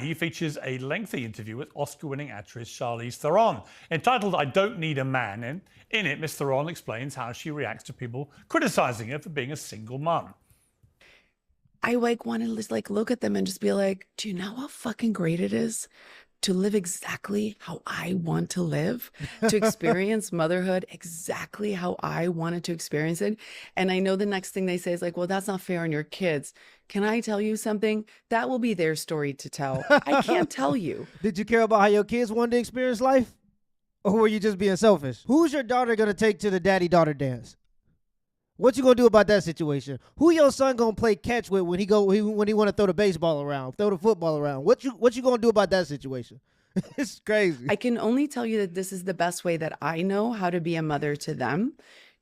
He features a lengthy interview with Oscar-winning actress Charlize Theron, entitled "I Don't Need a Man." In it, Miss Theron explains how she reacts to people criticizing her for being a single mum. I want to just look at them and just be like, do you know how fucking great it is to live exactly how I want to live, to experience motherhood exactly how I wanted to experience it? And I know the next thing they say is like, well, that's not fair on your kids. Can I tell you something? That will be their story to tell. I can't tell you. Did you care about how your kids wanted to experience life? Or were you just being selfish? Who's your daughter going to take to the daddy-daughter dance? What you gonna do about that situation? Who your son gonna play catch with when he want to throw the baseball around, throw the football around? What you gonna do about that situation? It's crazy. I can only tell you that this is the best way that I know how to be a mother to them,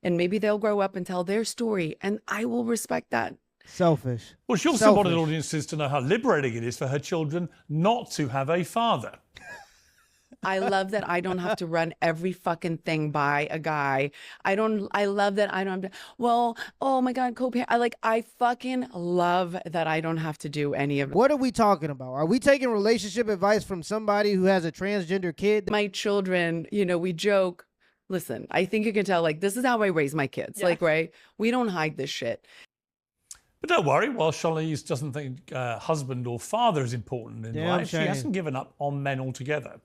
and maybe they'll grow up and tell their story, and I will respect that. Selfish. Well, she also wanted audiences to know how liberating it is for her children not to have a father. I love that I don't have to run every fucking thing by a guy. I love that I don't have to, well, oh my God, co-parent. I fucking love that I don't have to do any of it. What are we talking about? Are we taking relationship advice from somebody who has a transgender kid? My children, we joke. Listen, I think you can tell, this is how I raise my kids. Yeah. Right? We don't hide this shit. But don't worry, while Charlize doesn't think husband or father is important in life, she hasn't given up on men altogether.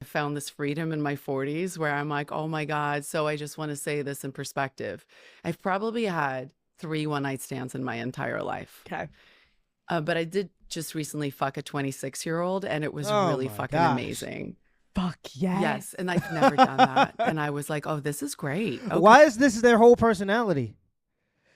I found this freedom in my 40s where I'm like, oh my God. So I just want to say this in perspective. I've probably had 3 one-night stands in my entire life. Okay. But I did just recently fuck a 26-year-old, and it was really fucking amazing. Fuck yes. Yes, and I've never done that. And I was like, oh, this is great. Okay. Why is this their whole personality?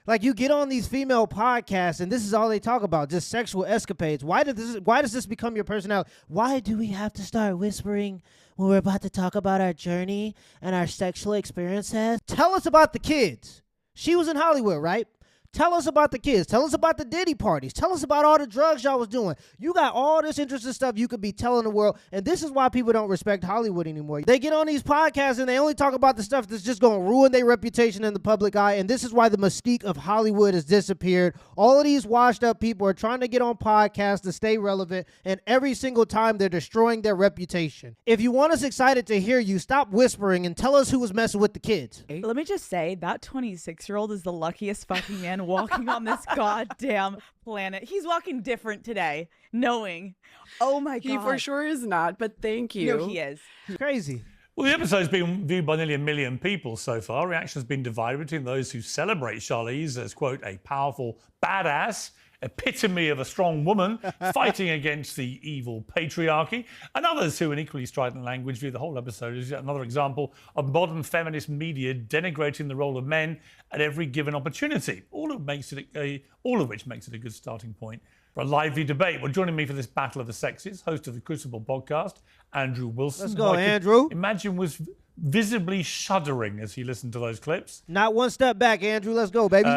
Like, you get on these female podcasts and this is all they talk about, just sexual escapades. Why does this become your personality? Why do we have to start whispering when we're about to talk about our journey and our sexual experiences? Tell us about the kids. She was in Hollywood, right? Tell us about the kids. Tell us about the Diddy parties. Tell us about all the drugs y'all was doing. You got all this interesting stuff you could be telling the world, and this is why people don't respect Hollywood anymore. They get on these podcasts and they only talk about the stuff that's just going to ruin their reputation in the public eye, and this is why the mystique of Hollywood has disappeared. All of these washed up people are trying to get on podcasts to stay relevant, and every single time they're destroying their reputation. If you want us excited to hear you, stop whispering and tell us who was messing with the kids. Let me just say, that 26-year-old is the luckiest fucking man walking on this goddamn planet. He's walking different today, knowing, oh my God. He for sure is not, but thank you. No, he is. Crazy. Well, the episode's been viewed by nearly 1 million people so far. Reaction's been divided between those who celebrate Charlize as, quote, a powerful badass, epitome of a strong woman fighting against the evil patriarchy, and others who, in equally strident language, view the whole episode as yet another example of modern feminist media denigrating the role of men at every given opportunity, all of which makes it a good starting point for a lively debate. Well, joining me for this battle of the sexes, host of the Crucible podcast, Andrew Wilson. Let's go, Andrew. Imagine was visibly shuddering as he listened to those clips. Not one step back, Andrew. Let's go, baby.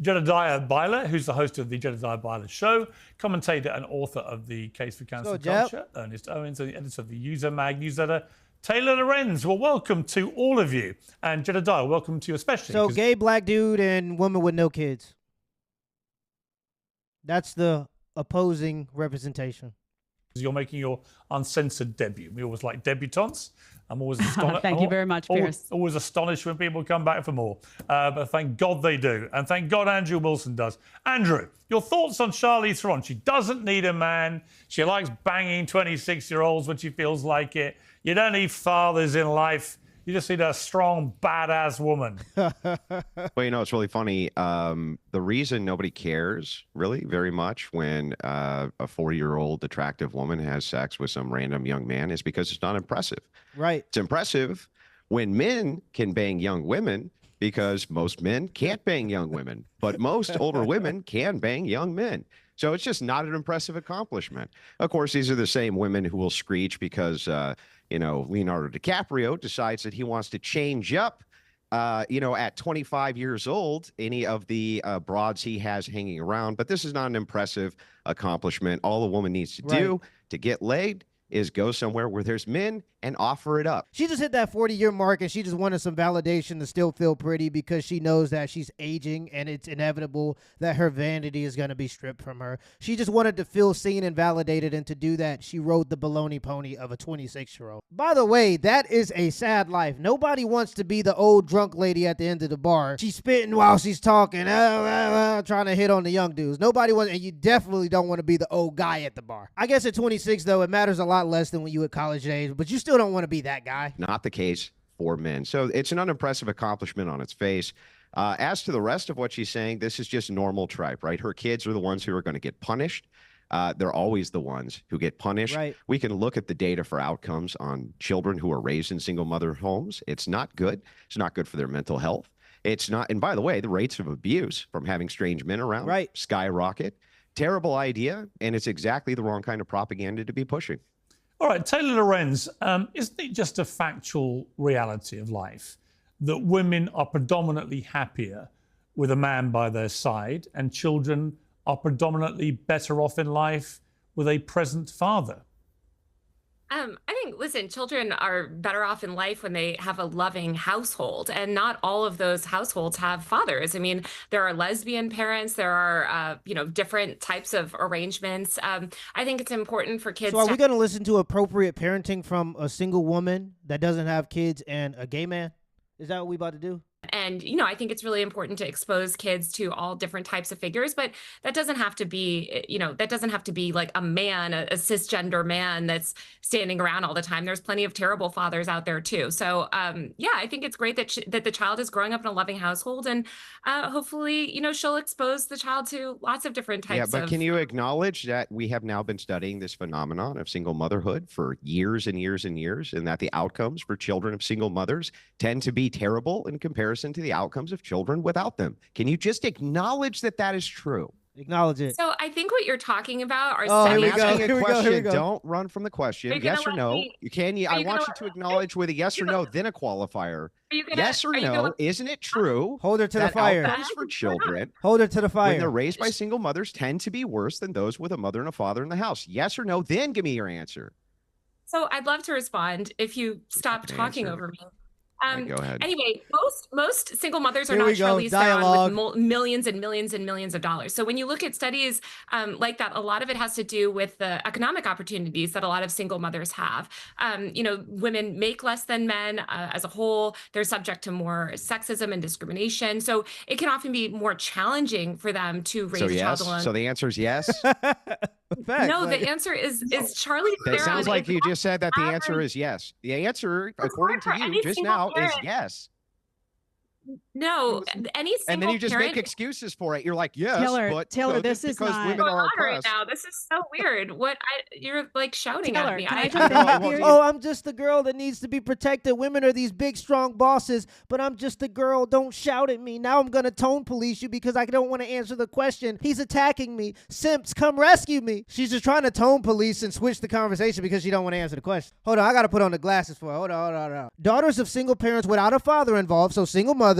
Jedediah Byler, who's the host of the Jedediah Byler Show, commentator and author of the Case for Cancel Culture, Ernest Owens, and the editor of the User Mag newsletter, Taylor Lorenz. Well, welcome to all of you. And Jedediah, welcome to you especially. So gay black dude and woman with no kids. That's the opposing representation. You're making your uncensored debut. We always like debutantes. I'm always astonished. Thank you very much, Pierce. Always astonished when people come back for more. But thank God they do. And thank God Andrew Wilson does. Andrew, your thoughts on Charlize Theron? She doesn't need a man. She likes banging 26-year-olds when she feels like it. You don't need fathers in life. You just need a strong, badass woman. Well, it's really funny. The reason nobody cares really very much when a 40-year-old attractive woman has sex with some random young man is because it's not impressive. Right. It's impressive when men can bang young women because most men can't bang young women, but most older women can bang young men. So it's just not an impressive accomplishment. Of course, these are the same women who will screech because Leonardo DiCaprio decides that he wants to change up, at 25 years old, any of the broads he has hanging around. But this is not an impressive accomplishment. All a woman needs to do to get laid is go somewhere where there's men and offer it up. She just hit that 40-year mark and she just wanted some validation to still feel pretty because she knows that she's aging and it's inevitable that her vanity is going to be stripped from her. She just wanted to feel seen and validated, and to do that, she rode the baloney pony of a 26-year-old. By the way, that is a sad life. Nobody wants to be the old drunk lady at the end of the bar. She's spitting while she's talking, trying to hit on the young dudes. Nobody wants, and you definitely don't want to be the old guy at the bar. I guess at 26, though, it matters a lot less than when you at college age, but you still don't want to be that guy. Not the case for men. So it's an unimpressive accomplishment on its face. As to the rest of what she's saying, this is just normal tripe, right? Her kids are the ones who are going to get punished. They're always the ones who get punished. Right. We can look at the data for outcomes on children who are raised in single mother homes. It's not good. It's not good for their mental health. It's not. And by the way, the rates of abuse from having strange men around skyrocket. Terrible idea. And it's exactly the wrong kind of propaganda to be pushing. All right, Taylor Lorenz, isn't it just a factual reality of life that women are predominantly happier with a man by their side and children are predominantly better off in life with a present father? I think, listen, children are better off in life when they have a loving household, and not all of those households have fathers. I mean, there are lesbian parents, there are, different types of arrangements. I think it's important for kids. So are we going to listen to appropriate parenting from a single woman that doesn't have kids and a gay man? Is that what we about to do? And, I think it's really important to expose kids to all different types of figures, but that doesn't have to be, that doesn't have to be like a man, a cisgender man that's standing around all the time. There's plenty of terrible fathers out there too. So, I think it's great that the child is growing up in a loving household, and hopefully, she'll expose the child to lots of different types of. Yeah, but can you acknowledge that we have now been studying this phenomenon of single motherhood for years and years and years, and that the outcomes for children of single mothers tend to be terrible in comparison to the outcomes of children without them? Can you just acknowledge that that is true? Acknowledge it. So I think what you're talking about are I'm studies. asking a question. Here we go. Don't run from the question. Yes or no? I want you to acknowledge with a yes or no, then a qualifier. Yes or no? Isn't it true? Hold her to the that fire. Outcomes for children, Hold her to the fire. when they're raised by single mothers, tend to be worse than those with a mother and a father in the house. Yes or no? Then give me your answer. So I'd love to respond if you stop talking answer. over me. Go ahead. Anyway, most single mothers are Here we not go. Charlize Theron Dialogue. with millions and millions and millions of dollars. So when you look at studies like that, a lot of it has to do with the economic opportunities that a lot of single mothers have. Women make less than men as a whole. They're subject to more sexism and discrimination. So it can often be more challenging for them to raise a child alone. So the answer is yes. Facts, No, like- the answer is Charlize Theron. It sounds like is you just said that the answer average- is yes. The answer, That's according hard to for you any just single now, is parent. yes. No, any single And then you just parent. make excuses for it. You're like, yes, Taylor, but this is because not- women Going are on right oppressed. now. This is so weird. You're like shouting Taylor, at me. can I I jump in I here? want- Oh, I'm just the girl that needs to be protected. Women are these big, strong bosses, but I'm just the girl. Don't shout at me. Now I'm going to tone police you because I don't want to answer the question. He's attacking me. Simps, come rescue me. She's just trying to tone police and switch the conversation because she don't want to answer the question. Hold on, I got to put on the glasses for her. Hold on. Daughters of single parents without a father involved, so single mothers,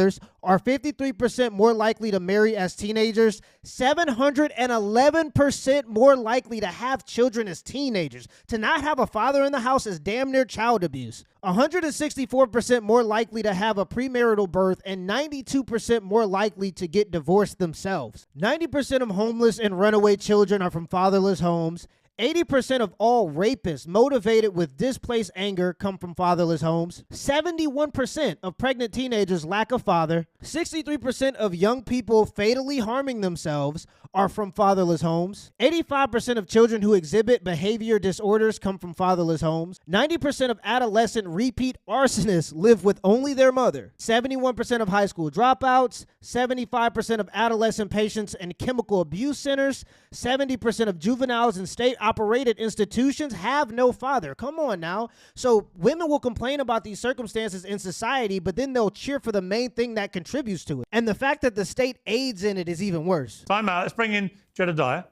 are 53% more likely to marry as teenagers, 711% more likely to have children as teenagers. To not have a father in the house is damn near child abuse. 164% more likely to have a premarital birth, and 92% more likely to get divorced themselves. 90% of homeless and runaway children are from fatherless homes. 80% of all rapists motivated with displaced anger come from fatherless homes. 71% of pregnant teenagers lack a father. 63% of young people fatally harming themselves are from fatherless homes. 85% of children who exhibit behavior disorders come from fatherless homes. 90% of adolescent repeat arsonists live with only their mother. 71% of high school dropouts. 75% of adolescent patients in chemical abuse centers. 70% of juveniles in state-operated institutions have no father. Come on now. So women will complain about these circumstances in society, but then they'll cheer for the main thing that contributes to it. And the fact that the state aids in it is even worse. Time out. Let's bring in Jedediah.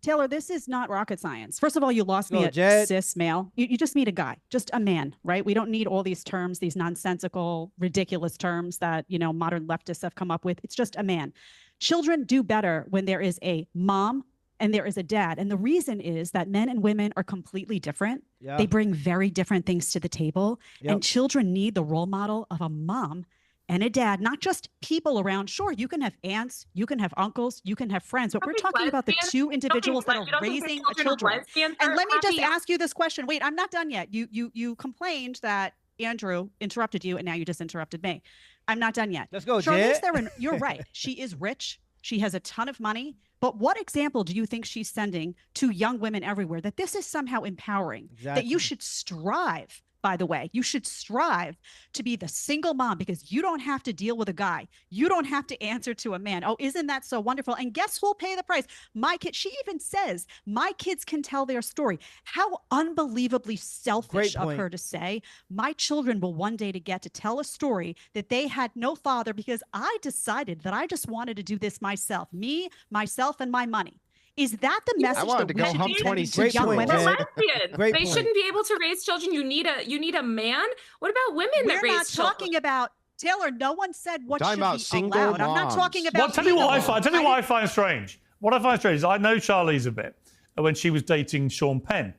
Taylor, this is not rocket science. First of all, you lost me Go, at Jed. cis male. You just meet a guy, just a man, right? We don't need all these terms, these nonsensical, ridiculous terms that, modern leftists have come up with. It's just a man. Children do better when there is a mom and there is a dad. And the reason is that men and women are completely different. Yeah. They bring very different things to the table. Yep. And children need the role model of a mom and a dad, not just people around. Sure, you can have aunts, you can have uncles, you can have friends, but we're talking about the two individuals that are raising a children. And let me just ask you this question. Wait, I'm not done yet. You complained that Andrew interrupted you, and now you just interrupted me. I'm not done yet. Let's go, Charlize Jet. Theron, you're right. She is rich. She has a ton of money. But what example do you think she's sending to young women everywhere that this is somehow empowering? That you should strive, by the way, you should strive to be the single mom because you don't have to deal with a guy. You don't have to answer to a man. Oh, isn't that so wonderful? And guess who'll pay the price? My kid. She even says, my kids can tell their story. How unbelievably selfish of her to say, my children will one day to get to tell a story that they had no father because I decided that I just wanted to do this myself, me, myself, and my money. Is that the message? I wanted to go hump 26 young women? They're lesbians. Great They point. shouldn't be able to raise children. You need a man. What about women that We're raise not children? talking about Taylor. No one said what Talking should about be single allowed. I'm not talking moms. about. Well, tell you what I legal. find. Tell you what I find strange. What I find strange is I know Charlize a bit when she was dating Sean Penn,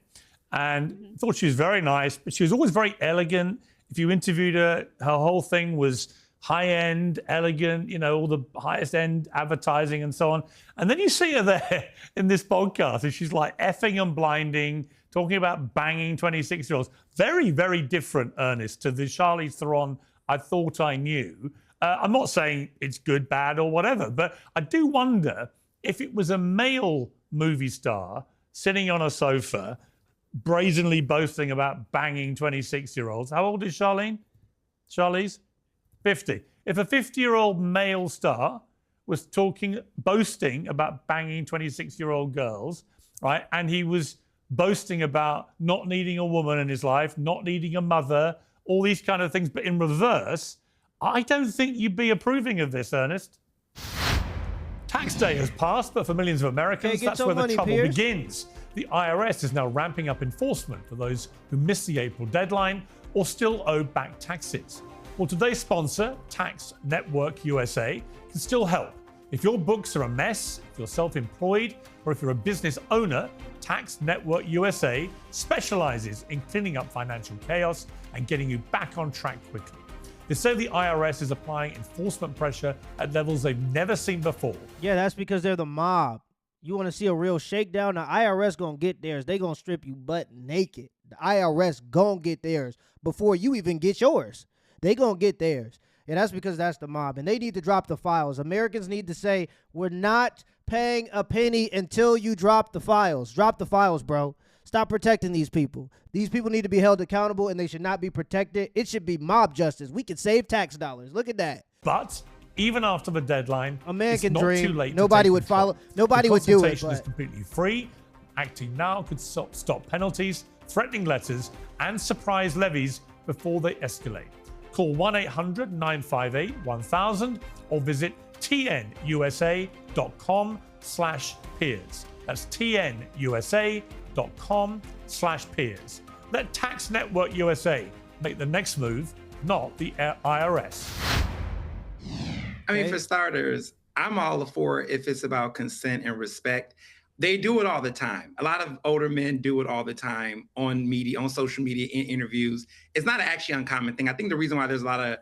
and thought she was very nice, but she was always very elegant. If you interviewed her, her whole thing was high-end, elegant, you know, all the highest-end advertising and so on. And then you see her there in this podcast, and she's like effing and blinding, talking about banging 26-year-olds. Very, very different, Ernest, to the Charlize Theron I thought I knew. I'm not saying it's good, bad, or whatever, but I do wonder if it was a male movie star sitting on a sofa, brazenly boasting about banging 26-year-olds. How old is Charlize? 50. If a 50-year-old male star was boasting about banging 26-year-old girls, right, and he was boasting about not needing a woman in his life, not needing a mother, all these kind of things, but in reverse, I don't think you'd be approving of this, Ernest. Tax day has passed, but for millions of Americans, get that's your where the money, trouble Pierce. begins. The IRS is now ramping up enforcement for those who missed the April deadline or still owe back taxes. Well, today's sponsor, Tax Network USA, can still help. If your books are a mess, if you're self-employed, or if you're a business owner, Tax Network USA specializes in cleaning up financial chaos and getting you back on track quickly. They say the IRS is applying enforcement pressure at levels they've never seen before. Yeah, that's because they're the mob. You want to see a real shakedown? The IRS gonna get theirs. They gonna strip you butt naked. The IRS gonna get theirs before you even get yours. They gonna get theirs. And that's because that's the mob. And they need to drop the files. Americans need to say, we're not paying a penny until you drop the files. Drop the files, bro. Stop protecting these people. These people need to be held accountable, and they should not be protected. It should be mob justice. We can save tax dollars. Look at that. But even after the deadline, A man it's can not dream. too late. Nobody to take would control. follow. Nobody would do it. The consultation is But completely free. Acting now could stop penalties, threatening letters, and surprise levies before they escalate. Call 1-800-958-1000 or visit tnusa.com/peers. That's tnusa.com/peers. Let Tax Network USA make the next move, not the IRS. I mean, Okay. for starters, I'm all for if it's about consent and respect. They do it all the time. A lot of older men do it all the time on media, on social media, in interviews. It's not an actually uncommon thing. I think the reason why there's a lot of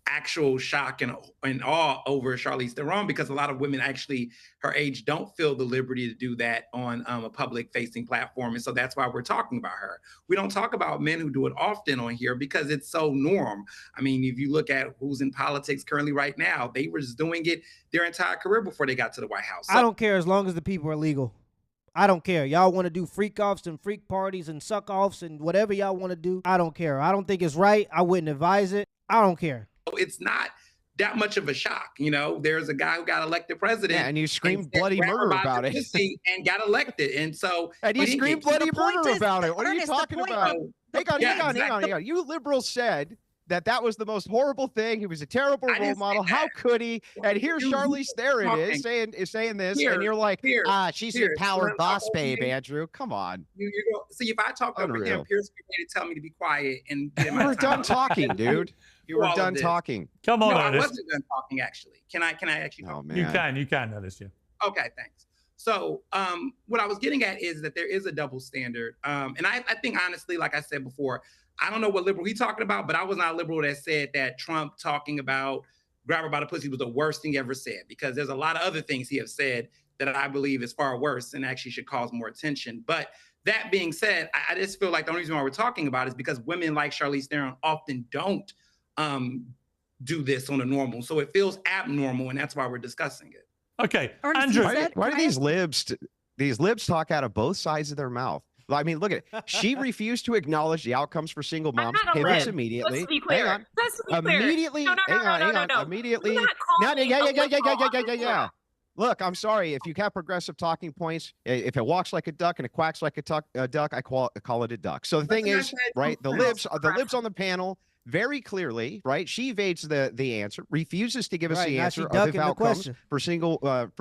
actual shock and awe over Charlize Theron, because a lot of women actually her age don't feel the liberty to do that on a public facing platform. And so that's why we're talking about her. We don't talk about men who do it often on here because it's so norm. I mean, if you look at who's in politics currently right now, they were just doing it their entire career before they got to the White House. I don't care as long as the people are legal. I don't care. Y'all want to do freak offs and freak parties and suck offs and whatever y'all want to do. I don't care. I don't think it's right. I wouldn't advise it. I don't care. It's not that much of a shock. You know, there's a guy who got elected president. Yeah, and you screamed said bloody crap murder about it. pussy and got elected. And so And you he- screamed he- bloody the point murder is, about it. What are you Ernest, the talking point about? of- Hang on, Yeah, hang on, hang on, exactly. hang on. You liberals said that was the most horrible thing. He was a terrible I role didn't say model. How that. could he? And here's You- Charlize Theron talking. is saying this, Here, and you're like, here, she's an here. empowered So boss I'm babe, okay. Andrew. Come on. You go, see, if I talk over Unreal. him, Pierce would be ready to tell me to be quiet and get You my were time. done talking, dude. You were All of done this. talking. Come on, No, I Ernest. wasn't done talking, actually. Can I actually Oh talk? man. You can, Ernest. Yeah. Okay, thanks. So what I was getting at is that there is a double standard. And I think, honestly, like I said before, I don't know what liberal he's talking about, but I was not a liberal that said that Trump talking about grab her by the pussy was the worst thing he ever said, because there's a lot of other things he has said that I believe is far worse and actually should cause more attention. But that being said, I just feel like the only reason why we're talking about it is because women like Charlize Theron often don't do this on a normal. So it feels abnormal, and that's why we're discussing it. Okay, Ernest, Andrew. Why do these libs talk out of both sides of their mouth? I mean, look at it. She refused to acknowledge the outcomes for single moms. Pivots immediately. Let's be clear. Hang on. Let's be clear. Immediately. No. Hang on. Immediately. Yeah. Look, I'm sorry. If you have progressive talking points, if it walks like a duck and it quacks like a duck, I call it a duck. So the thing is, right? The libs on the panel very clearly, right? She evades the answer, refuses to give us the answer of if outcomes for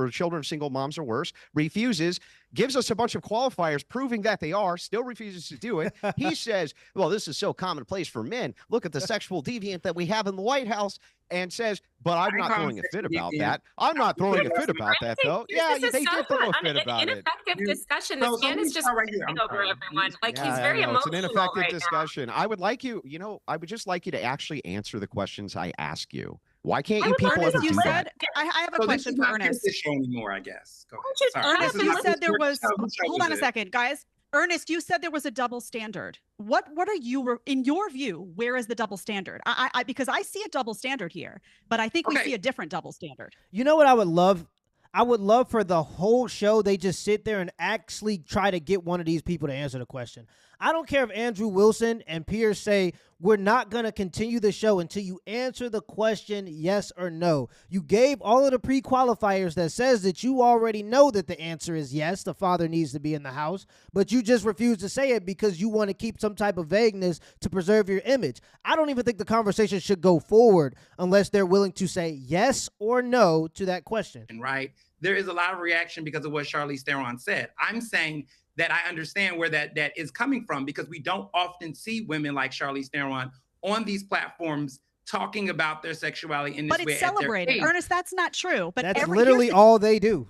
children of single moms or worse, refuses, gives us a bunch of qualifiers proving that they are, still refuses to do it. He says, well, this is so commonplace for men. Look at the sexual deviant that we have in the White House, and says, but I'm not throwing a fit about that. I'm not throwing a fit about that, though. Yeah, they did throw a fit about it. Ineffective discussion. This man is just talking over everyone. Like, he's very emotional. It's an ineffective right discussion. now. I would like you, I would just like you to actually answer the questions I ask you. Why can't you people ever do that? I have a question for Ernest. This show anymore, I guess. Go ahead. Ernest, you said there was. Hold on a second, guys. Ernest, you said there was a double standard. What are you, in your view, where is the double standard? Because I see a double standard here, but I think we see a different double standard. You know what I would love? I would love for the whole show, they just sit there and actually try to get one of these people to answer the question. I don't care if Andrew Wilson and Pierce say, we're not going to continue the show until you answer the question yes or no. You gave all of the pre-qualifiers that says that you already know that the answer is yes, the father needs to be in the house, but you just refuse to say it because you want to keep some type of vagueness to preserve your image. I don't even think the conversation should go forward unless they're willing to say yes or no to that question. Right. There is a lot of reaction because of what Charlize Theron said. I'm saying that I understand where that is coming from, because we don't often see women like Charlize Theron on these platforms talking about their sexuality in this way. But it's celebrated. Ernest, that's not true. But that's literally all they do.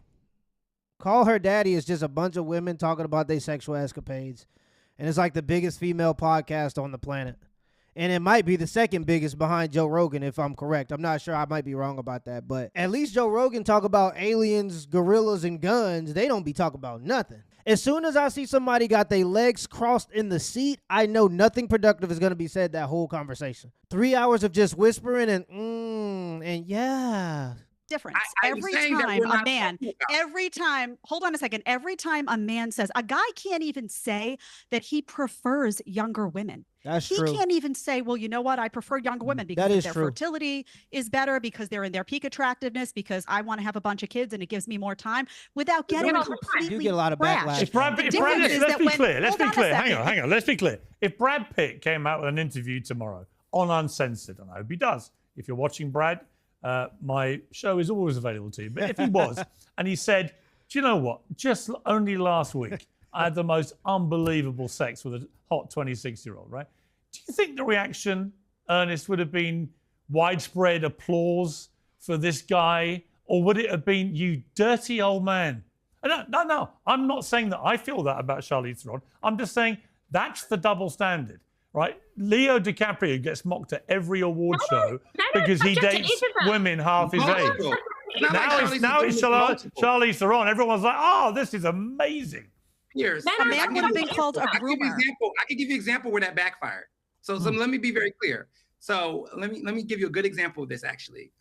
Call Her Daddy is just a bunch of women talking about their sexual escapades. And it's like the biggest female podcast on the planet. And it might be the second biggest behind Joe Rogan, if I'm correct. I'm not sure. I might be wrong about that. But at least Joe Rogan talk about aliens, gorillas, and guns. They don't be talking about nothing. As soon as I see somebody got their legs crossed in the seat, I know nothing productive is going to be said that whole conversation. 3 hours of just whispering and yeah. Difference. Every time, hold on a second. Every time a man says, a guy can't even say that he prefers younger women. That's true. He can't even say, well, you know what? I prefer younger women because their fertility is better, because they're in their peak attractiveness, because I want to have a bunch of kids and it gives me more time, without getting completely You get a lot of backlash. Let's be clear. Hang on. Let's be clear. If Brad Pitt came out with an interview tomorrow on Uncensored, and I hope he does. If you're watching Brad, my show is always available to you. But if he was, and he said, do you know what? Just only last week, I had the most unbelievable sex with a hot 26-year-old, right? Do you think the reaction, Ernest, would have been widespread applause for this guy? Or would it have been, you dirty old man? No. I'm not saying that I feel that about Charlize Theron. I'm just saying that's the double standard, right? Leo DiCaprio gets mocked at every award show because he dates women half his age. Now it's Charlize Theron. Everyone's like, oh, this is amazing. Years. A man would have been called a groomer. I can give you an example where that backfired. So let me be very clear. So let me give you a good example of this, actually.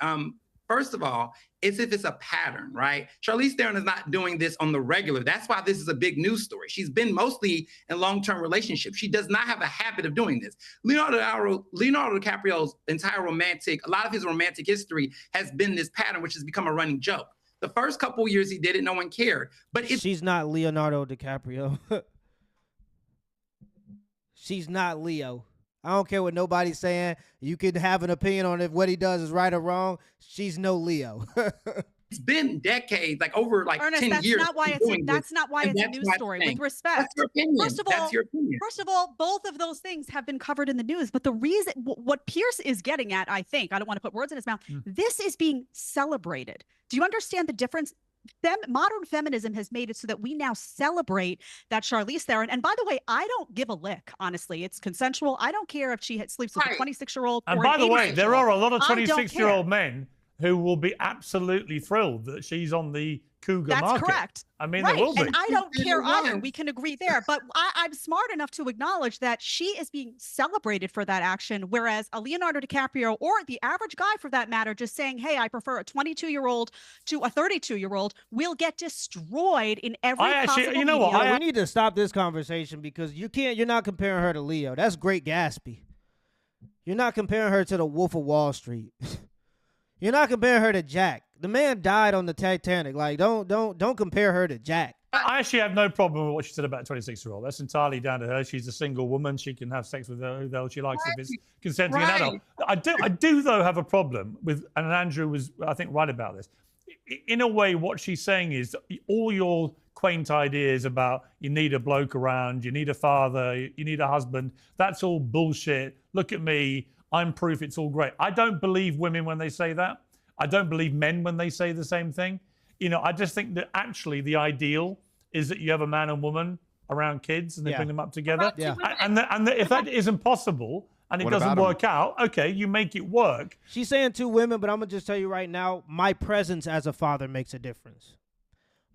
First of all, it's if it's a pattern, right? Charlize Theron is not doing this on the regular. That's why this is a big news story. She's been mostly in long-term relationships. She does not have a habit of doing this. Leonardo DiCaprio's entire a lot of his romantic history has been this pattern, which has become a running joke. The first couple of years he did it, no one cared. But she's not Leonardo DiCaprio. She's not Leo. I don't care what nobody's saying. You could have an opinion on if what he does is right or wrong. She's no Leo. It's been decades, like over Ernest, 10 that's years. Not why that's not why it's a news story. With respect. That's your opinion. First of all, both of those things have been covered in the news. But the reason, what Pierce is getting at, I think, I don't want to put words in his mouth, this is being celebrated. Do you understand the difference? modern feminism has made it so that we now celebrate that Charlize Theron. And by the way, I don't give a lick, honestly. It's consensual. I don't care if she sleeps with a 26-year-old. And or by an the way, there are a lot of I don't 26-year-old care. men who will be absolutely thrilled that she's on the cougar That's market. correct. I mean, Right. there will be. And I don't And care you're either. wrong. We can agree there. But I'm smart enough to acknowledge that she is being celebrated for that action, whereas a Leonardo DiCaprio, or the average guy for that matter, just saying, hey, I prefer a 22-year-old to a 32-year-old, will get destroyed in every possible you know what? media. We need to stop this conversation because you're not comparing her to Leo. That's Great Gatsby. You're not comparing her to the Wolf of Wall Street. You're not comparing her to Jack. The man died on the Titanic. Like, don't compare her to Jack. I actually have no problem with what she said about a 26-year-old. That's entirely down to her. She's a single woman. She can have sex with who the hell she likes if it's consenting an adult. I do, though, have a problem with, and Andrew was, I think, right about this. In a way, what she's saying is that all your quaint ideas about you need a bloke around, you need a father, you need a husband, that's all bullshit. Look at me. I'm proof it's all great. I don't believe women when they say that. I don't believe men when they say the same thing. You know, I just think that actually the ideal is that you have a man and woman around kids and they bring them up together. Yeah. And if that isn't possible and it What doesn't about 'em? work out, okay, you make it work. She's saying 2 women, but I'm going to just tell you right now, my presence as a father makes a difference.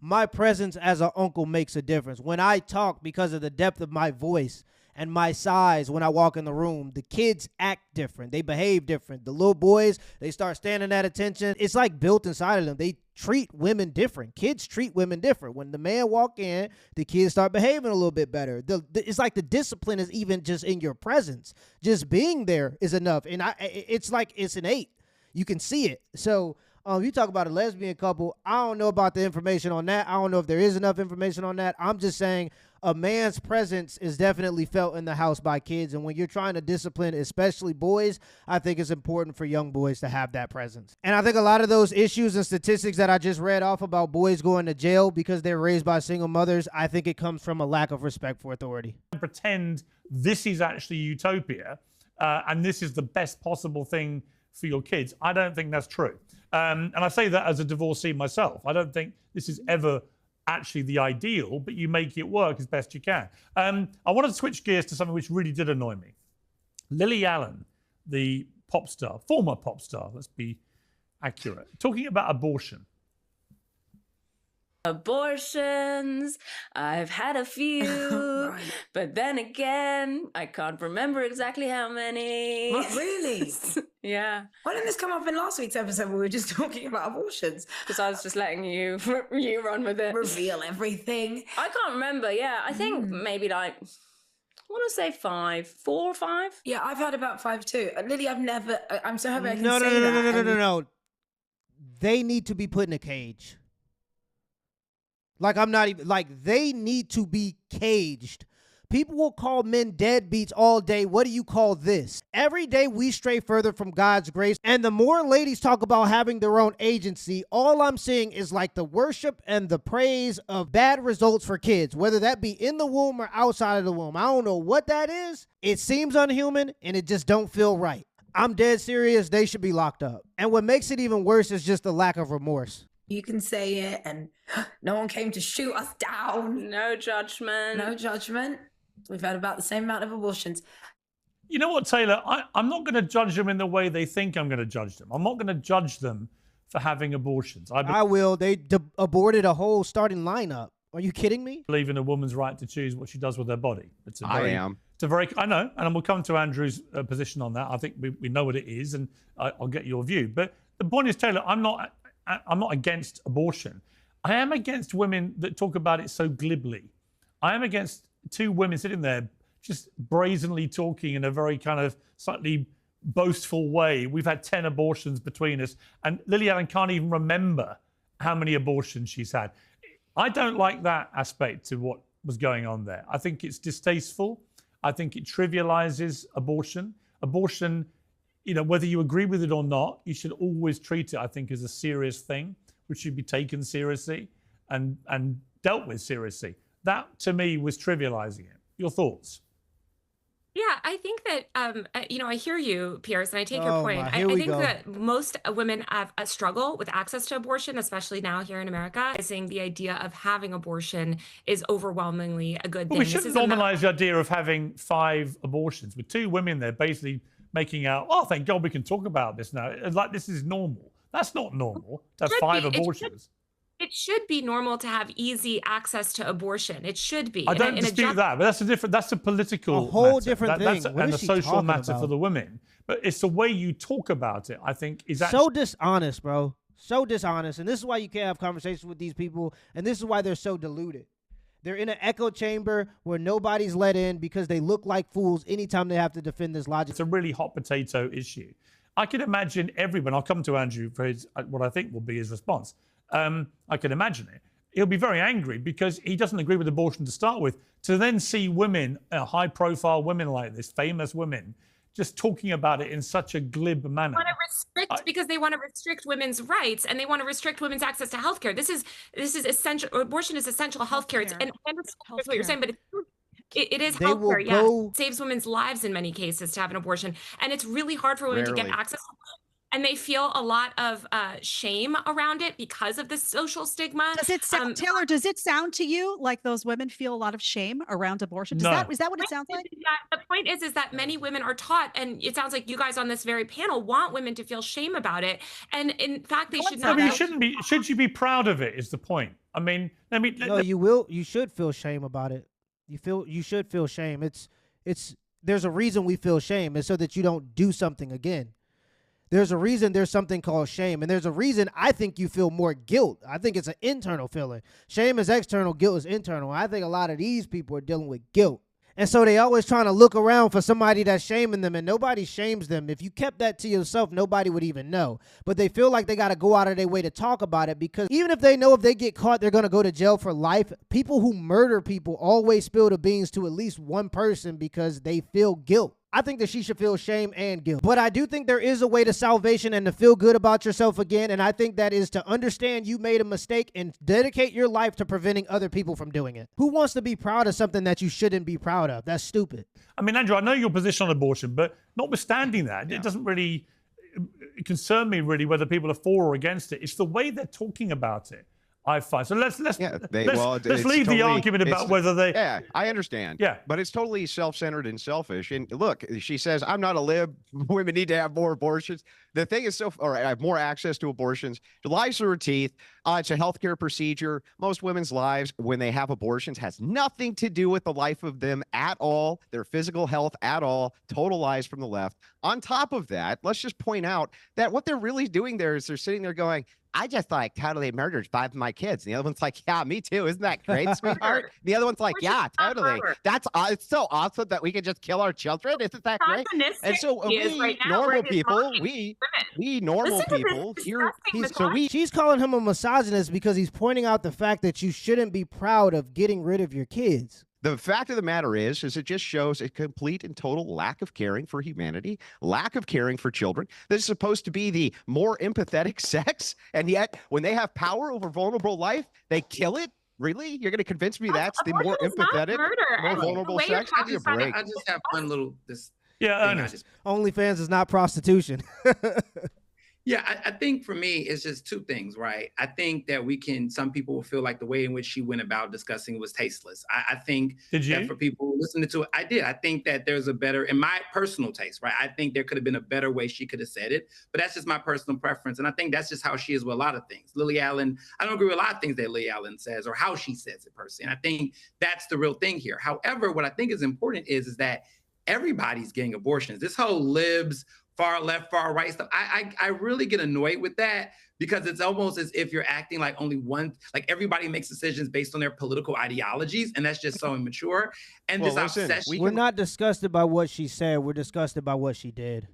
My presence as an uncle makes a difference. When I talk, because of the depth of my voice and my size, when I walk in the room, the kids act different. They behave different. The little boys, they start standing at attention. It's like built inside of them. They treat women different. Kids treat women different. When the man walk in, the kids start behaving a little bit better. It's like the discipline is even just in your presence. Just being there is enough. And it's like it's innate. You can see it. So you talk about a lesbian couple. I don't know about the information on that. I don't know if there is enough information on that. I'm just saying a man's presence is definitely felt in the house by kids. And when you're trying to discipline, especially boys, I think it's important for young boys to have that presence. And I think a lot of those issues and statistics that I just read off about boys going to jail because they're raised by single mothers, I think it comes from a lack of respect for authority. Pretend this is actually utopia and this is the best possible thing for your kids. I don't think that's true. And I say that as a divorcee myself. I don't think this is ever actually the ideal, but you make it work as best you can. I wanted to switch gears to something which really did annoy me. Lily Allen, the pop star, former pop star, let's be accurate, talking about abortion. Abortions, I've had a few, Right. but then again, I can't remember exactly how many. What, really? Yeah, Why didn't this come up in last week's episode where we were just talking about abortions? because I was just letting you run with it. Reveal everything. I can't remember. Yeah, I think maybe like, I want to say 5, 4 or 5. Yeah, I've heard about 5 too. Lily, I'm so happy I can No. say that. No. They need to be put in a cage. Like, I'm not even, like, they need to be caged. People will call men deadbeats all day. What do you call this? Every day we stray further from God's grace. And the more ladies talk about having their own agency, all I'm seeing is like the worship and the praise of bad results for kids, whether that be in the womb or outside of the womb. I don't know what that is. It seems unhuman and it just don't feel right. I'm dead serious. They should be locked up. And what makes it even worse is just the lack of remorse. You can say it and no one came to shoot us down. No judgment. No judgment. We've had about the same amount of abortions. You know what, Taylor? I'm not going to judge them in the way they think I'm going to judge them. I'm not going to judge them for having abortions. I will. They aborted a whole starting lineup. Are you kidding me? believe in a woman's right to choose what she does with her body. It's a very, I am. It's a very, I know, and we'll come to Andrew's position on that. I think we know what it is, and I'll get your view. But the point is, Taylor, I'm not against abortion. I am against women that talk about it so glibly. I am against 2 women sitting there just brazenly talking in a very kind of slightly boastful way. We've had 10 abortions between us, and Lily Allen can't even remember how many abortions she's had. I don't like that aspect to what was going on there. I think it's distasteful. I think it trivializes abortion. Abortion, you know, whether you agree with it or not, you should always treat it, I think, as a serious thing, which should be taken seriously and dealt with seriously. That, to me, was trivializing it. Your thoughts? Yeah, I think that I hear you, Pierce, and I take your Oh point. my, I, here I we think go. that most women have a struggle with access to abortion, especially now here in America. I think the idea of having abortion is overwhelmingly a good But we thing. This shouldn't is a normalize the idea of having 5 abortions with 2 women there basically making out, oh, thank God we can talk about this now. Like this is normal. That's not normal to have should 5 be. abortions. It should be normal to have easy access to abortion. It should be. I don't dispute that, but that's a political whole matter. different That's thing. What and is a she social talking matter for about? the women. But it's the way you talk about it, I think, is So actually dishonest, bro. So dishonest. And this is why you can't have conversations with these people. And this is why they're so deluded. They're in an echo chamber where nobody's let in because they look like fools anytime they have to defend this logic. it's a really hot potato issue. I can imagine everyone, I'll come to Andrew for his, what I think will be his response. I can imagine it. He'll be very angry because he doesn't agree with abortion to start with. To then see women, high profile women like this, famous women, just talking about it in such a glib manner. Want to restrict because they want to restrict women's rights and they want to restrict women's access to healthcare. This is essential. Abortion is essential healthcare. And I understand what you're saying, but it is They will healthcare. Yes, go- it saves women's lives in many cases to have an abortion, and it's really hard for women to get Rarely. access. And they feel a lot of shame around it because of the social stigma. Does it sound, Taylor, does it sound to you like those women feel a lot of shame around abortion? Is No. that what it sounds like? The point is that many women are taught, and it sounds like you guys on this very panel want women to feel shame about it. And in fact, they should No, not. but you shouldn't be. Should you be proud of it? Is the point? I mean, No, you will. You should feel shame about it. You should feel shame. There's a reason we feel shame. It's so that you don't do something again. There's a reason there's something called shame. And there's a reason I think you feel more guilt. I think it's an internal feeling. Shame is external, guilt is internal. I think a lot of these people are dealing with guilt. And so they always trying to look around for somebody that's shaming them, and nobody shames them. If you kept that to yourself, nobody would even know. But they feel like they got to go out of their way to talk about it, because even if they know if they get caught, they're going to go to jail for life. People who murder people always spill the beans to at least one person because they feel guilt. I think that she should feel shame and guilt. But I do think there is a way to salvation and to feel good about yourself again. And I think that is to understand you made a mistake and dedicate your life to preventing other people from doing it. Who wants to be proud of something that you shouldn't be proud of? That's stupid. I mean, Andrew, I know your position on abortion, but notwithstanding that, it doesn't really concern me really whether people are for or against it. It's the way they're talking about it. I find. So let's leave the argument about whether they. Yeah, I understand. Yeah, but it's totally self-centered and selfish. And look, she says, "I'm not a lib. Women need to have more abortions." The thing is, I have more access to abortions. It lies through her teeth. It's a healthcare procedure. Most women's lives, when they have abortions, has nothing to do with the life of them at all, their physical health at all. Total lies from the left. On top of that, let's just point out that what they're really doing there is they're sitting there going, I just like totally murdered 5 of my kids. And the other one's like, yeah, me too. Isn't that great, sweetheart? The other one's like, yeah, totally. That's it's so awesome that we can just kill our children. Isn't that great? And so we normal people, we normal people here. She's calling him a misogynist because he's pointing out the fact that you shouldn't be proud of getting rid of your kids. The fact of the matter is it just shows a complete and total lack of caring for humanity, lack of caring for children. This is supposed to be the more empathetic sex, and yet when they have power over vulnerable life, they kill it? Really? You're going to convince me that's the more empathetic, more vulnerable sex? Give me a break. I just have one little OnlyFans is not prostitution. Yeah, I think for me, it's just 2 things, right? I think that some people will feel like the way in which she went about discussing it was tasteless. I think that for people listening to it, I did. I think that there's a better, in my personal taste, right? I think there could have been a better way she could have said it, but that's just my personal preference. And I think that's just how she is with a lot of things. Lily Allen, I don't agree with a lot of things that Lily Allen says or how she says it per se. And I think that's the real thing here. However, what I think is important is that everybody's getting abortions. This whole libs, far left, far right stuff. I really get annoyed with that because it's almost as if you're acting like only one, like everybody makes decisions based on their political ideologies, and that's just so immature. And this obsession. We're not disgusted by what she said. We're disgusted by what she did.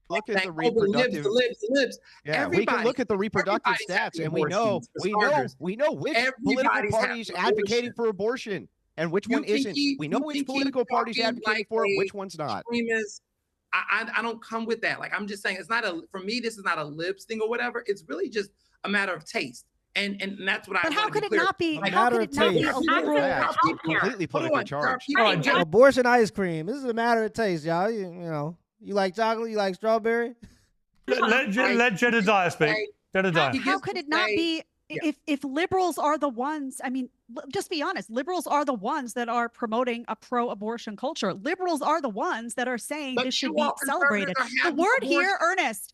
Look at the reproductive. Libs. Yeah, we can look at the reproductive stats, and we know which political parties advocating for abortion and which one isn't. We know which political parties advocating for it, which one's not. I don't come with that. Like, I'm just saying, it's not for me, this is not a libs thing or whatever. It's really just a matter of taste. And that's what I. But how could it not be? A How matter could of it not be taste. a liberal? Yeah, it's completely politically charged. All right, Abortion ice cream. This is a matter of taste, y'all. You know, you like chocolate, you like strawberry. let Jedediah speak. Jedediah. How could it not be? If liberals are the ones, I mean, just be honest, liberals are the ones that are promoting a pro-abortion culture. Liberals are the ones that are saying this should be celebrated. The word here, Ernest,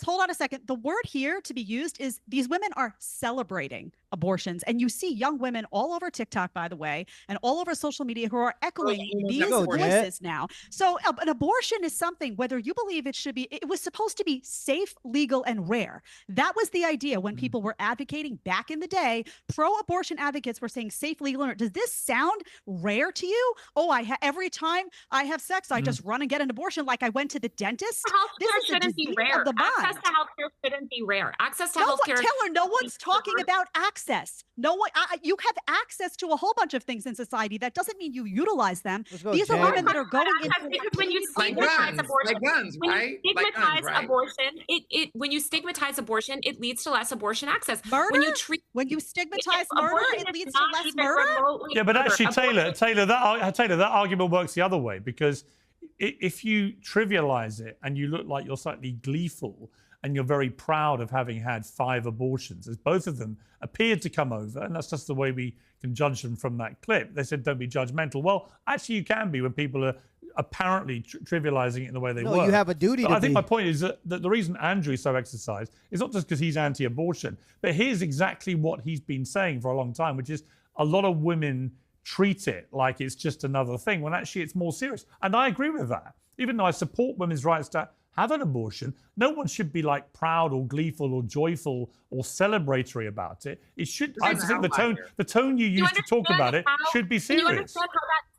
hold on a second. The word here to be used is these women are celebrating abortions. And you see young women all over TikTok, by the way, and all over social media who are echoing these voices now. So an abortion is something, whether you believe it should be, it was supposed to be safe, legal, and rare. That was the idea when people were advocating back in the day. Pro-abortion advocates were saying safe, legal, and rare. Does this sound rare to you? Oh, every time I have sex, I just run and get an abortion like I went to the dentist. This shouldn't be rare. Access to healthcare shouldn't be rare. Access to healthcare. Taylor, no one's talking about access. No one. You have access to a whole bunch of things in society. That doesn't mean you utilize them. These are women that are going into. When you stigmatize abortion, right? When you stigmatize abortion, it leads to less abortion access. Murder. When you stigmatize murder, it leads to less murder. Yeah, but actually, Taylor, that argument works the other way, because if you trivialize it and you look like you're slightly gleeful and you're very proud of having had 5 abortions, as both of them appeared to come over, and that's just the way we can judge them from that clip. They said, don't be judgmental. Well, actually, you can be when people are apparently trivializing it in the way they were. No, you have a duty to I think be. my point is that the reason Andrew is so exercised is not just because he's anti-abortion, but here's exactly what he's been saying for a long time, which is a lot of women treat it like it's just another thing, when actually it's more serious. And I agree with that. Even though I support women's rights to have an abortion, no one should be like proud or gleeful or joyful or celebratory about it. It should, I think the tone you use to talk about it should be serious.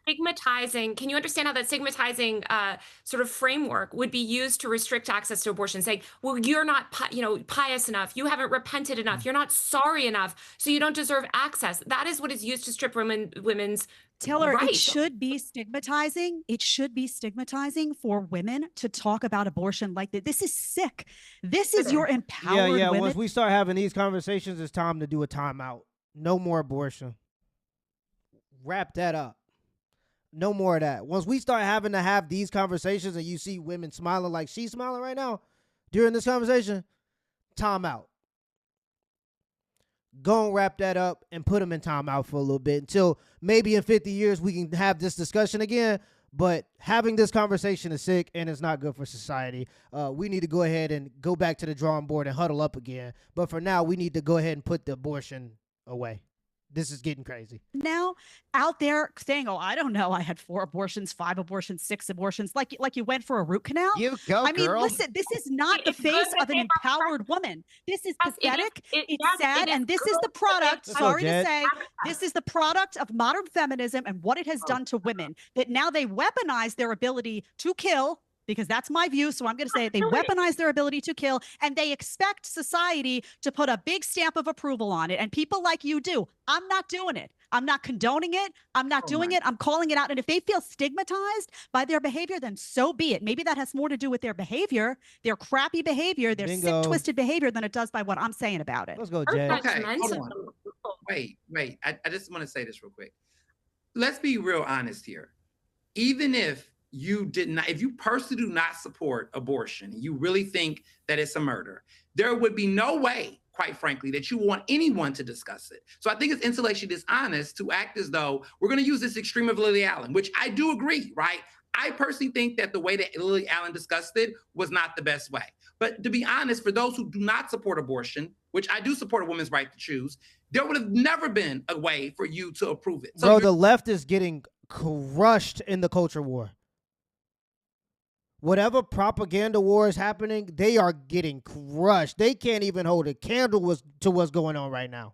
Can you understand how that stigmatizing sort of framework would be used to restrict access to abortion, saying, well, you're not pious enough, you haven't repented enough, you're not sorry enough, so you don't deserve access. That is what is used to strip women's Taylor, rights. it should be stigmatizing. It should be stigmatizing for women to talk about abortion like that. This is sick. This is your empowered women. Once we start having these conversations, it's time to do a timeout. No more abortion. Wrap that up. No more of that. Once we start having to have these conversations and you see women smiling like she's smiling right now during this conversation, timeout. Go and wrap that up and put them in timeout for a little bit until maybe in 50 years we can have this discussion again. But having this conversation is sick and it's not good for society. We need to go ahead and go back to the drawing board and huddle up again. But for now, we need to go ahead and put the abortion away. This is getting crazy. Now out there saying, oh, I don't know, I had 4 abortions, 5 abortions, 6 abortions, like you went for a root canal. You go, I mean, girl. listen, this is not the face of an empowered woman. This is pathetic. It's sad. And this is the product, sorry to say, this is the product of modern feminism and what it has done to women, that now they weaponize their ability to kill, because that's my view. So I'm going to say it. They weaponize their ability to kill, and they expect society to put a big stamp of approval on it. And people like you do. I'm not doing it. I'm not condoning it. I'm not doing it. I'm calling it out. And if they feel stigmatized by their behavior, then so be it. Maybe that has more to do with their behavior, their crappy behavior, their sick, twisted behavior than it does by what I'm saying about it. Let's go, Jay. Okay, hold on. Wait. I just want to say this real quick. Let's be real honest here. Even if you personally do not support abortion, you really think that it's a murder, there would be no way, quite frankly, that you want anyone to discuss it. So I think it's intellectually dishonest to act as though we're going to use this extreme of Lily Allen, which I do agree, right? I personally think that the way that Lily Allen discussed it was not the best way. But to be honest, for those who do not support abortion, which I do support a woman's right to choose, there would have never been a way for you to approve it. So bro, the left is getting crushed in the culture war. Whatever propaganda war is happening, they are getting crushed. They can't even hold a candle to what's going on right now.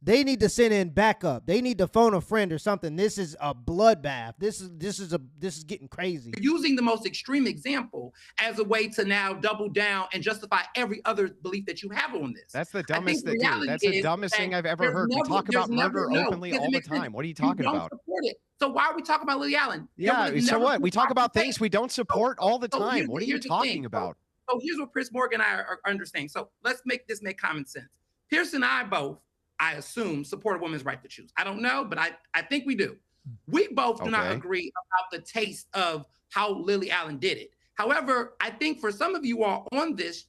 They need to send in backup. They need to phone a friend or something. This is a bloodbath. This is getting crazy. Using the most extreme example as a way to now double down and justify every other belief that you have on this. That's the dumbest thing. That's the dumbest thing I've ever heard. We talk about murder openly all the time. What are you talking about? So why are we talking about Lily Allen? Yeah, so what? We talk about things we don't support all the time. What are you talking about? So here's what Chris Morgan and I are understanding. So let's make common sense. Pearson and I both, I assume, support a woman's right to choose. I don't know, but I think we do. We both do not agree about the taste of how Lily Allen did it. However, I think for some of you all on this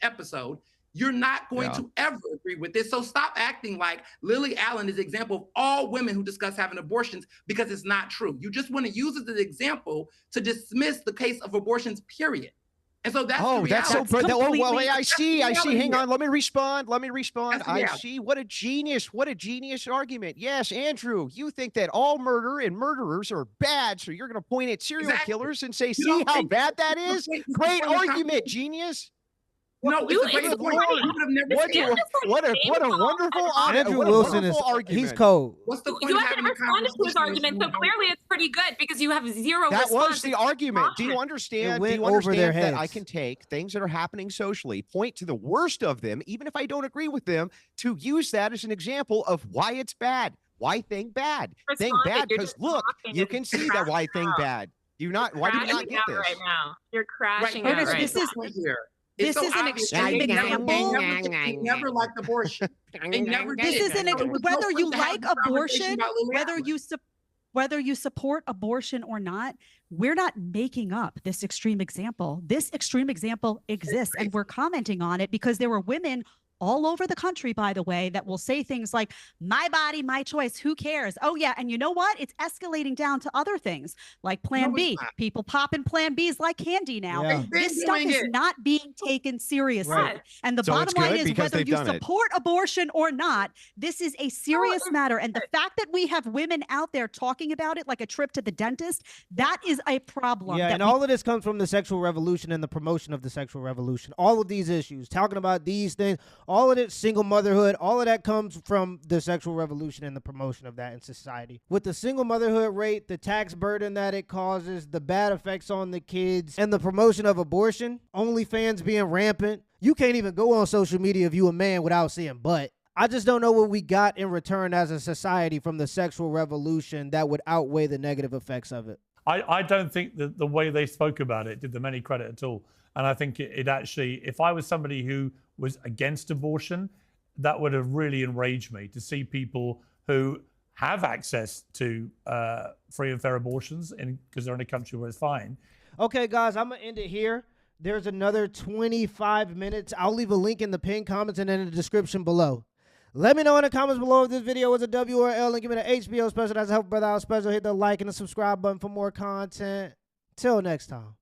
episode, you're not going to ever agree with this. So stop acting like Lily Allen is an example of all women who discuss having abortions, because it's not true. You just want to use it as an example to dismiss the case of abortions, period. And so that's the reality. That's so good. I see. Hang on. Let me respond. That's I see. What a genius argument. Yes, Andrew, you think that all murder and murderers are bad, so you're going to point at serial killers and say, see how bad that is? Great argument, genius. No, it's a great point. What a wonderful Andrew Wilson is argument. He's cold. What's the point You of haven't having a responded to his conversation? argument, so clearly it's pretty good because you have zero That response. was the argument. Do you understand? It went over their that I heads. can take things that are happening socially, point to the worst of them, even if I don't agree with them, to use that as an example of why it's bad. Why thing bad? Thing bad because look, you can see that why thing bad. Why do you not get this? Right now. You're crashing Right. out right This now. This is an extreme example. They never liked abortion. They never did. This is whether you like abortion, whether you support abortion or not, we're not making up this extreme example. This extreme example exists, and we're commenting on it because there were women all over the country, by the way, that will say things like, my body, my choice, who cares? Oh, yeah. And you know what? It's escalating down to other things like Plan B. People popping Plan Bs like candy now. Yeah. This stuff is not being taken seriously. Right. And the bottom line is whether you support abortion or not, this is a serious matter. And the fact that we have women out there talking about it like a trip to the dentist, that is a problem. Yeah, and all of this comes from the sexual revolution and the promotion of the sexual revolution. All of these issues, talking about these things, all of it, single motherhood, all of that comes from the sexual revolution and the promotion of that in society. With the single motherhood rate, the tax burden that it causes, the bad effects on the kids, and the promotion of abortion, OnlyFans being rampant, you can't even go on social media if you a man without seeing butt. I just don't know what we got in return as a society from the sexual revolution that would outweigh the negative effects of it. I don't think that the way they spoke about it did them any credit at all. And I think it actually, if I was somebody who was against abortion, that would have really enraged me to see people who have access to free and fair abortions because they're in a country where it's fine. Okay, guys, I'm going to end it here. There's another 25 minutes. I'll leave a link in the pinned comments and in the description below. Let me know in the comments below if this video was a W or L, and give me the HBO special. That's a Help Brother Out special. Hit the like and the subscribe button for more content. Till next time.